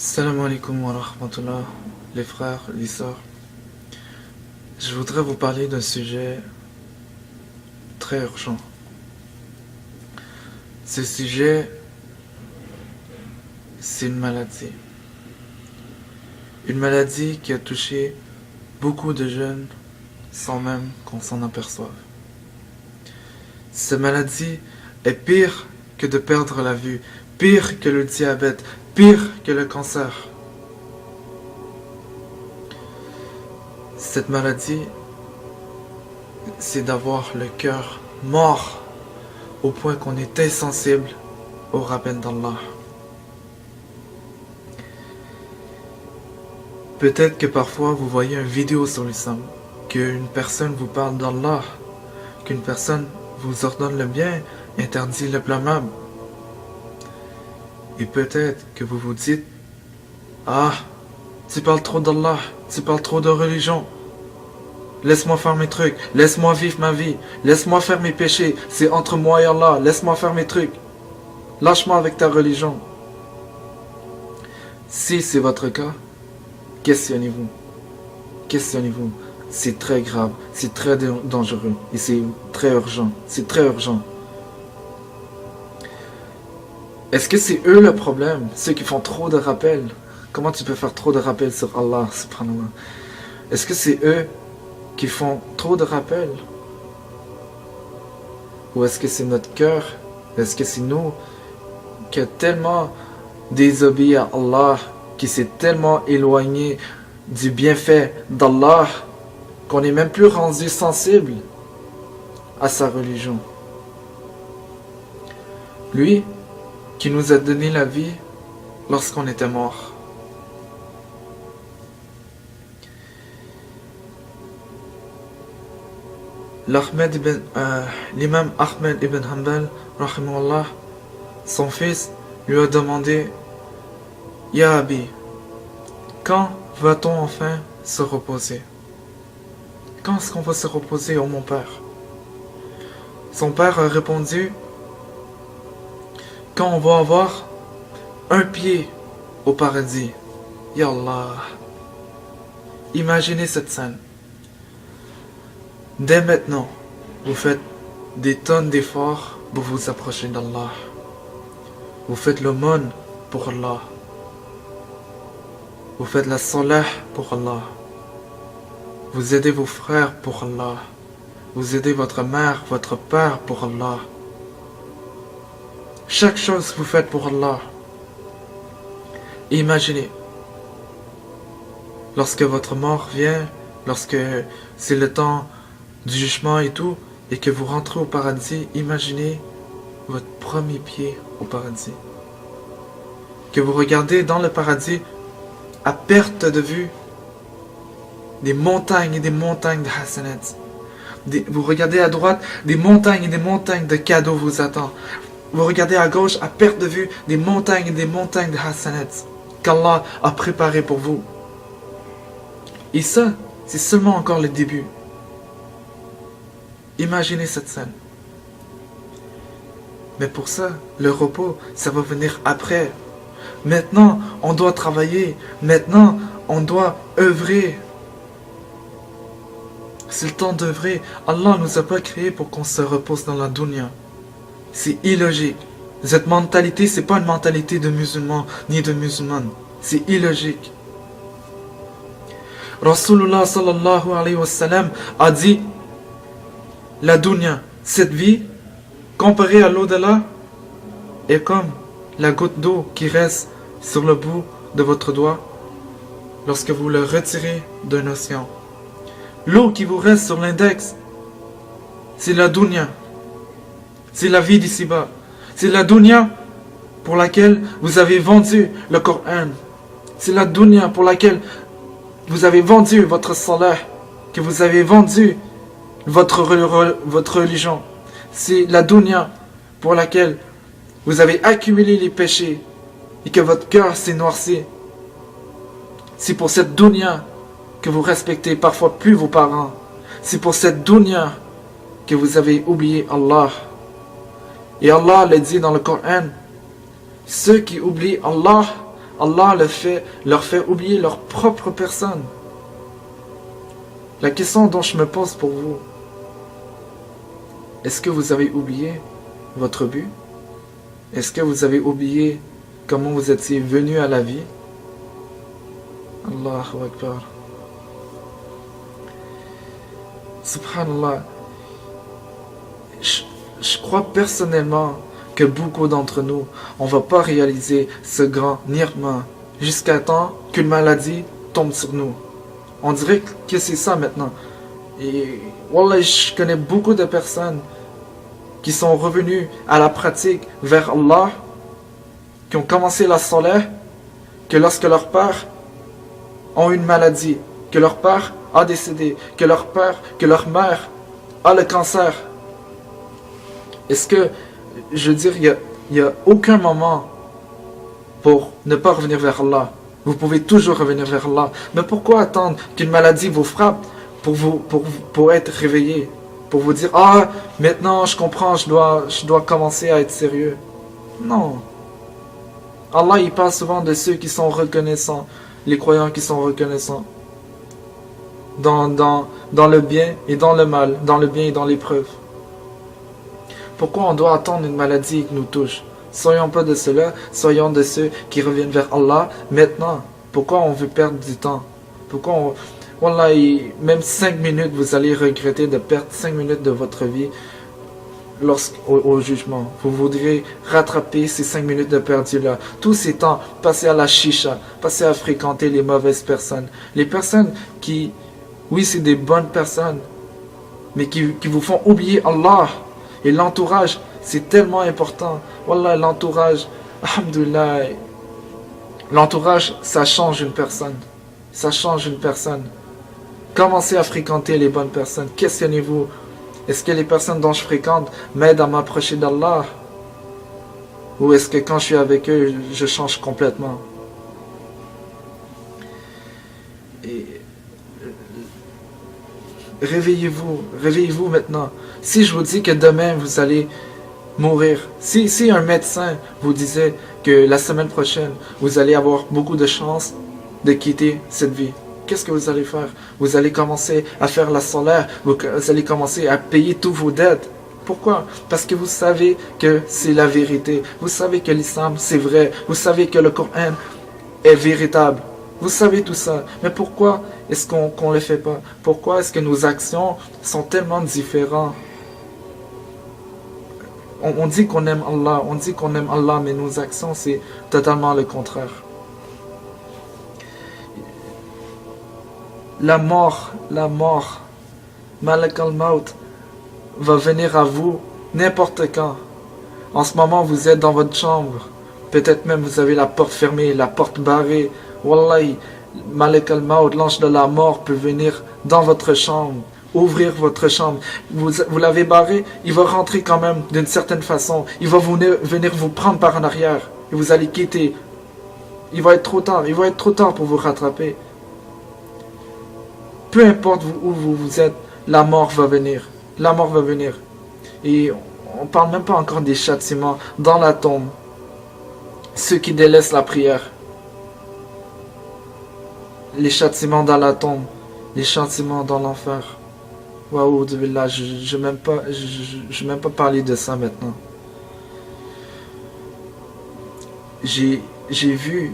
Salam alaikum wa rahmatullah, les frères, les sœurs. Je voudrais vous parler d'un sujet très urgent. Ce sujet, c'est une maladie. Une maladie qui a touché beaucoup de jeunes sans même qu'on s'en aperçoive. Cette maladie est pire que de perdre la vue, pire que le diabète, pire que le cancer. Cette maladie, c'est d'avoir le cœur mort au point qu'on est insensible au rappel d'Allah. Peut-être que parfois vous voyez une vidéo sur l'islam, qu'une personne vous parle d'Allah, qu'une personne vous ordonne le bien, interdit le blâmable. Et peut-être que vous vous dites, ah, tu parles trop d'Allah, tu parles trop de religion. Laisse-moi faire mes trucs, laisse-moi vivre ma vie, laisse-moi faire mes péchés, c'est entre moi et Allah, laisse-moi faire mes trucs. Lâche-moi avec ta religion. Si c'est votre cas, questionnez-vous. Questionnez-vous. C'est très grave, c'est très dangereux et c'est très urgent. C'est très urgent. Est-ce que c'est eux le problème? Ceux qui font trop de rappels? Comment tu peux faire trop de rappels sur Allah, subhanallah? Est-ce que c'est eux qui font trop de rappels? Ou est-ce que c'est notre cœur? Est-ce que c'est nous qui a tellement désobéi à Allah, qui s'est tellement éloigné du bienfait d'Allah, qu'on n'est même plus rendu sensible à sa religion? Lui, qui nous a donné la vie lorsqu'on était mort. L'imam Ahmed ibn Hanbal, rahimahullah, son fils lui a demandé, Ya Abi, quand va-t-on enfin se reposer? Quand est-ce qu'on va se reposer, oh mon père? Son père a répondu, quand on va avoir un pied au paradis. Ya Allah. Imaginez cette scène. Dès maintenant, vous faites des tonnes d'efforts pour vous approcher d'Allah. Vous faites l'aumône pour Allah. Vous faites la salah pour Allah. Vous aidez vos frères pour Allah. Vous aidez votre mère, votre père pour Allah. Chaque chose vous faites pour Allah. Imaginez, lorsque votre mort vient, lorsque c'est le temps du jugement et tout, et que vous rentrez au paradis, imaginez votre premier pied au paradis. Que vous regardez dans le paradis, à perte de vue, des montagnes et des montagnes de hasanat. Vous regardez à droite, des montagnes et des montagnes de cadeaux vous attendent. Vous regardez à gauche, à perte de vue, des montagnes et des montagnes de hasanat qu'Allah a préparées pour vous. Et ça, c'est seulement encore le début. Imaginez cette scène. Mais pour ça, le repos, ça va venir après. Maintenant, on doit travailler. Maintenant, on doit œuvrer. C'est le temps d'œuvrer. Allah ne nous a pas créés pour qu'on se repose dans la dunya. C'est illogique. Cette mentalité, c'est pas une mentalité de musulman ni de musulmane. C'est illogique. Rasulullah sallallahu alayhi wa sallam a dit, la dunya, cette vie, comparée à l'au-delà, est comme la goutte d'eau qui reste sur le bout de votre doigt lorsque vous le retirez d'un océan. L'eau qui vous reste sur l'index, c'est la dunya. C'est la vie d'ici-bas. C'est la dunya pour laquelle vous avez vendu le Coran. C'est la dunya pour laquelle vous avez vendu votre salah, que vous avez vendu votre religion. C'est la dunya pour laquelle vous avez accumulé les péchés et que votre cœur s'est noirci. C'est pour cette dunya que vous respectez parfois plus vos parents. C'est pour cette dunya que vous avez oublié Allah. Et Allah l'a dit dans le Coran, ceux qui oublient Allah Allah leur fait oublier leur propre personne. La question dont je me pose pour vous, est-ce que vous avez oublié votre but? Est-ce que vous avez oublié comment vous étiez venu à la vie? Allahu Akbar. Subhanallah. Je crois personnellement que beaucoup d'entre nous, on ne va pas réaliser ce grand nirma jusqu'à temps qu'une maladie tombe sur nous. On dirait que c'est ça maintenant. Et wallah, je connais beaucoup de personnes qui sont revenues à la pratique vers Allah, qui ont commencé la salah, que lorsque leurs pères ont une maladie, que leur père a décédé, que leur père, que leur mère a le cancer. Est-ce que, je veux dire, il n'y a aucun moment pour ne pas revenir vers Allah. Vous pouvez toujours revenir vers Allah. Mais pourquoi attendre qu'une maladie vous frappe pour être réveillé? Pour vous dire, ah, maintenant je comprends, je dois commencer à être sérieux. Non. Allah, il parle souvent de ceux qui sont reconnaissants, les croyants qui sont reconnaissants. Dans le bien et dans le mal, dans le bien et dans l'épreuve. Pourquoi on doit attendre une maladie qui nous touche? Soyons pas de ceux-là, soyons de ceux qui reviennent vers Allah maintenant. Pourquoi on veut perdre du temps? Pourquoi on... Wallah, même 5 minutes, vous allez regretter de perdre 5 minutes de votre vie au jugement. Vous voudrez rattraper ces 5 minutes de perdu là. Tous ces temps passés à la chicha, passés à fréquenter les mauvaises personnes. Les personnes qui, oui, c'est des bonnes personnes, mais qui vous font oublier Allah. Et l'entourage, c'est tellement important. Wallah, l'entourage, alhamdoulilah, l'entourage, ça change une personne. Ça change une personne. Commencez à fréquenter les bonnes personnes. Questionnez-vous. Est-ce que les personnes dont je fréquente m'aident à m'approcher d'Allah? Ou est-ce que quand je suis avec eux, je change complètement? Et réveillez-vous maintenant. Si je vous dis que demain vous allez mourir, si un médecin vous disait que la semaine prochaine vous allez avoir beaucoup de chances de quitter cette vie, qu'est-ce que vous allez faire? Vous allez commencer à faire la salat, vous allez commencer à payer tous vos dettes. Pourquoi? Parce que vous savez que c'est la vérité. Vous savez que l'islam c'est vrai. Vous savez que le Coran est véritable. Vous savez tout ça. Mais pourquoi est-ce qu'on ne le fait pas? Pourquoi est-ce que nos actions sont tellement différentes? On dit qu'on aime Allah, mais nos actions c'est totalement le contraire. La mort, Malak al-Maut, va venir à vous n'importe quand. En ce moment, vous êtes dans votre chambre. Peut-être même vous avez la porte fermée, la porte barrée. Wallahi, Malak al-Maut, l'ange de la mort, peut venir dans votre chambre, ouvrir votre chambre. Vous l'avez barré, il va rentrer quand même d'une certaine façon. Il va venir vous prendre par en arrière. Et vous allez quitter. Il va être trop tard pour vous rattraper. Peu importe où vous êtes, la mort va venir. La mort va venir. Et on ne parle même pas encore des châtiments dans la tombe. Ceux qui délaissent la prière. Les châtiments dans la tombe. Les châtiments dans l'enfer. Waouh, billah, je ne vais même pas parler de ça maintenant. J'ai vu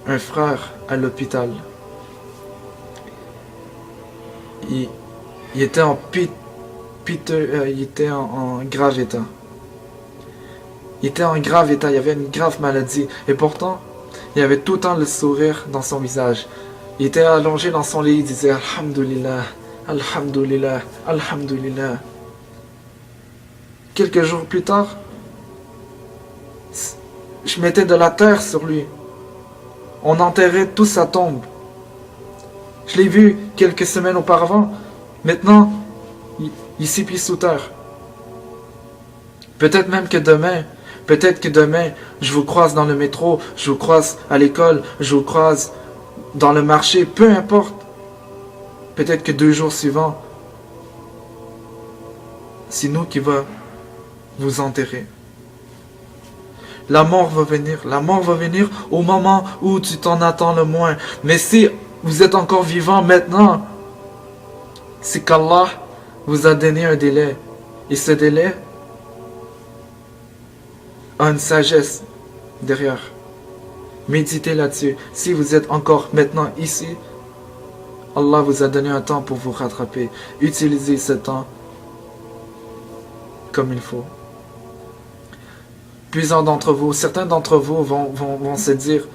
un frère à l'hôpital. Il était en grave état. Il était en grave état, il y avait une grave maladie. Et pourtant, il avait tout le temps le sourire dans son visage. Il était allongé dans son lit, il disait Alhamdulillah, Alhamdulillah, Alhamdulillah. Quelques jours plus tard, je mettais de la terre sur lui. On enterrait toute sa tombe. Je l'ai vu quelques semaines auparavant. Maintenant, il s'est pris sous terre. Peut-être même que demain, je vous croise dans le métro, je vous croise à l'école, je vous croise dans le marché, peu importe. Peut-être que 2 jours suivants, c'est nous qui va vous enterrer. La mort va venir au moment où tu t'en attends le moins. Mais si vous êtes encore vivant maintenant, c'est qu'Allah vous a donné un délai. Et ce délai a une sagesse derrière. Méditez là-dessus. Si vous êtes encore maintenant ici, Allah vous a donné un temps pour vous rattraper. Utilisez ce temps comme il faut. Plusieurs d'entre vous, certains d'entre vous vont se dire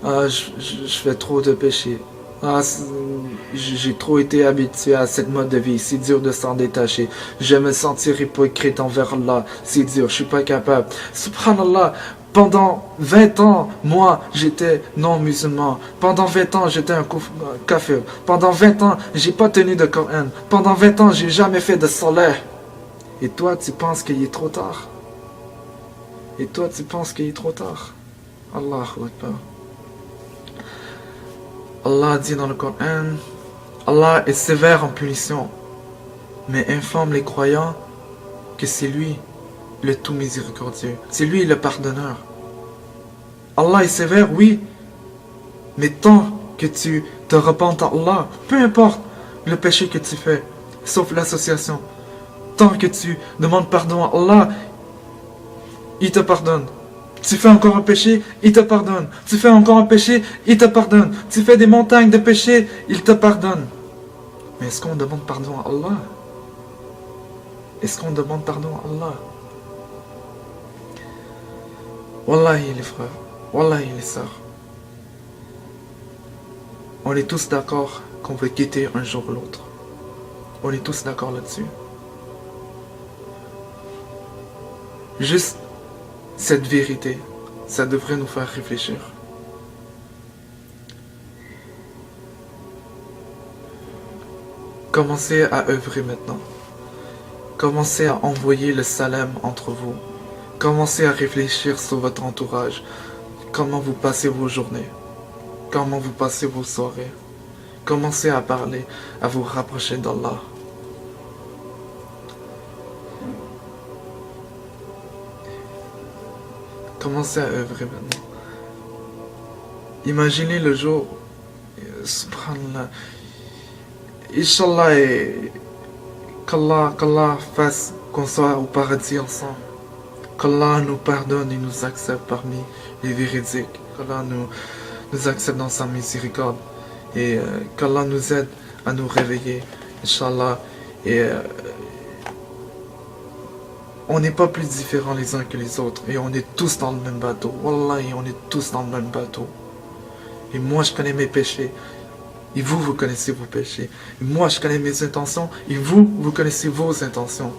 ah, je fais trop de péchés. Ah, j'ai trop été habitué à cette mode de vie. C'est dur de s'en détacher. Je me sentir hypocrite envers Allah. C'est dur, je suis pas capable. Subhanallah, pendant 20 ans, moi, j'étais non-musulman. Pendant 20 ans, j'étais un kafir. Pendant 20 ans, j'ai pas tenu de Coran. Pendant 20 ans, j'ai jamais fait de salat. Et toi, tu penses qu'il est trop tard? Et toi, tu penses qu'il est trop tard? Allahu Akbar. Allah dit dans le Coran, Allah est sévère en punition, mais informe les croyants que c'est lui le tout miséricordieux. C'est lui le pardonneur. Allah est sévère, oui, mais tant que tu te repentes à Allah, peu importe le péché que tu fais, sauf l'association, tant que tu demandes pardon à Allah, il te pardonne. Tu fais encore un péché, il te pardonne. Tu fais encore un péché, il te pardonne. Tu fais des montagnes de péché, il te pardonne. Mais est-ce qu'on demande pardon à Allah? Est-ce qu'on demande pardon à Allah? Wallahi les frères, Wallahi les sœurs. On est tous d'accord qu'on veut quitter un jour ou l'autre. On est tous d'accord là-dessus. Juste cette vérité, ça devrait nous faire réfléchir. Commencez à œuvrer maintenant. Commencez à envoyer le salam entre vous. Commencez à réfléchir sur votre entourage. Comment vous passez vos journées. Comment vous passez vos soirées. Commencez à parler, à vous rapprocher d'Allah. Commencez à œuvrer maintenant. Imaginez le jour, subhanallah, Inch'Allah, qu'Allah fasse qu'on soit au paradis ensemble. Qu'Allah nous pardonne et nous accepte parmi les véridiques. Qu'Allah nous accepte dans sa miséricorde. Et qu'Allah nous aide à nous réveiller, Inch'Allah. Et on n'est pas plus différents les uns que les autres. Et on est tous dans le même bateau. Wallahi, on est tous dans le même bateau. Et moi, je connais mes péchés. Et vous, vous connaissez vos péchés. Et moi, je connais mes intentions. Et vous, vous connaissez vos intentions.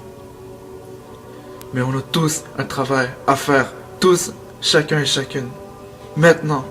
Mais on a tous un travail à faire. Tous, chacun et chacune. Maintenant.